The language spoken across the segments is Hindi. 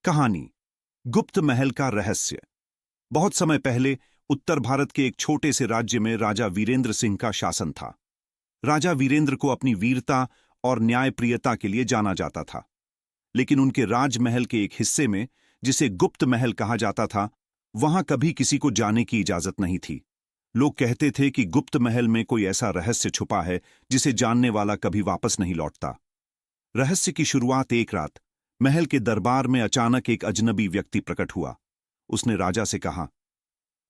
कहानी गुप्त महल का रहस्य। बहुत समय पहले उत्तर भारत के एक छोटे से राज्य में राजा वीरेंद्र सिंह का शासन था। राजा वीरेंद्र को अपनी वीरता और न्यायप्रियता के लिए जाना जाता था, लेकिन उनके राजमहल के एक हिस्से में, जिसे गुप्त महल कहा जाता था, वहां कभी किसी को जाने की इजाजत नहीं थी। लोग कहते थे कि गुप्त महल में कोई ऐसा रहस्य छुपा है जिसे जानने वाला कभी वापस नहीं लौटता। रहस्य की शुरुआत एक रात महल के दरबार में अचानक एक अजनबी व्यक्ति प्रकट हुआ। उसने राजा से कहा,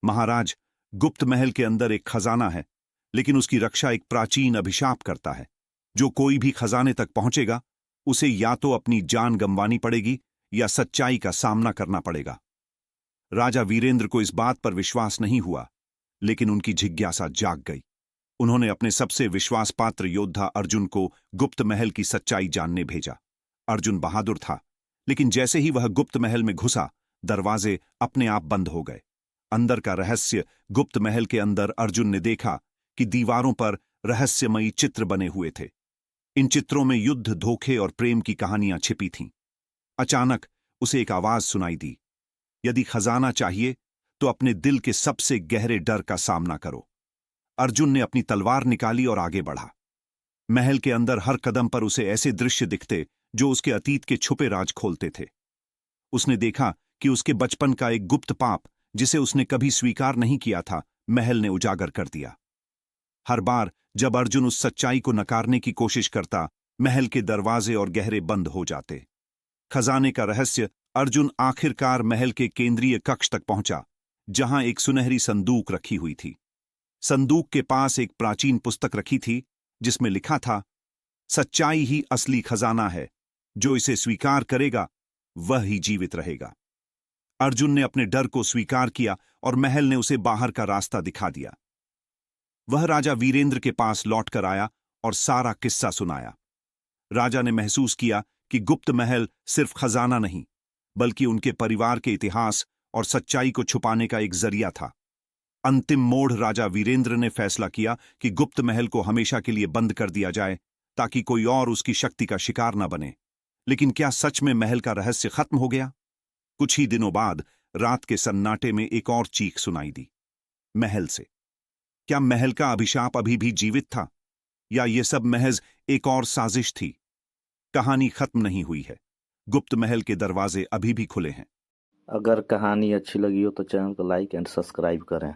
महाराज, गुप्त महल के अंदर एक खजाना है, लेकिन उसकी रक्षा एक प्राचीन अभिशाप करता है। जो कोई भी खजाने तक पहुंचेगा, उसे या तो अपनी जान गंवानी पड़ेगी या सच्चाई का सामना करना पड़ेगा। राजा वीरेंद्र को इस बात पर विश्वास नहीं हुआ, लेकिन उनकी जिज्ञासा जाग गई। उन्होंने अपने सबसे विश्वासपात्र योद्धा अर्जुन को गुप्त महल की सच्चाई जानने भेजा। अर्जुन बहादुर था, लेकिन जैसे ही वह गुप्त महल में घुसा, दरवाजे अपने आप बंद हो गए। अंदर का रहस्य। गुप्त महल के अंदर अर्जुन ने देखा कि दीवारों पर रहस्यमयी चित्र बने हुए थे। इन चित्रों में युद्ध, धोखे और प्रेम की कहानियां छिपी थीं। अचानक उसे एक आवाज सुनाई दी, यदि खजाना चाहिए तो अपने दिल के सबसे गहरे डर का सामना करो। अर्जुन ने अपनी तलवार निकाली और आगे बढ़ा। महल के अंदर हर कदम पर उसे ऐसे दृश्य दिखते जो उसके अतीत के छुपे राज खोलते थे। उसने देखा कि उसके बचपन का एक गुप्त पाप, जिसे उसने कभी स्वीकार नहीं किया था, महल ने उजागर कर दिया। हर बार जब अर्जुन उस सच्चाई को नकारने की कोशिश करता, महल के दरवाजे और गहरे बंद हो जाते। खजाने का रहस्य। अर्जुन आखिरकार महल के केंद्रीय कक्ष तक पहुंचा, जहां एक सुनहरी संदूक रखी हुई थी। संदूक के पास एक प्राचीन पुस्तक रखी थी, जिसमें लिखा था, सच्चाई ही असली खजाना है, जो इसे स्वीकार करेगा वह ही जीवित रहेगा। अर्जुन ने अपने डर को स्वीकार किया और महल ने उसे बाहर का रास्ता दिखा दिया। वह राजा वीरेंद्र के पास लौटकर आया और सारा किस्सा सुनाया। राजा ने महसूस किया कि गुप्त महल सिर्फ खजाना नहीं, बल्कि उनके परिवार के इतिहास और सच्चाई को छुपाने का एक जरिया था। अंतिम मोड़। राजा वीरेंद्र ने फैसला किया कि गुप्त महल को हमेशा के लिए बंद कर दिया जाए, ताकि कोई और उसकी शक्ति का शिकार न बने। लेकिन क्या सच में महल का रहस्य खत्म हो गया? कुछ ही दिनों बाद रात के सन्नाटे में एक और चीख सुनाई दी, महल से। क्या महल का अभिशाप अभी भी जीवित था, या यह सब महज एक और साजिश थी? कहानी खत्म नहीं हुई है। गुप्त महल के दरवाजे अभी भी खुले हैं। अगर कहानी अच्छी लगी हो तो चैनल को लाइक एंड सब्सक्राइब करें।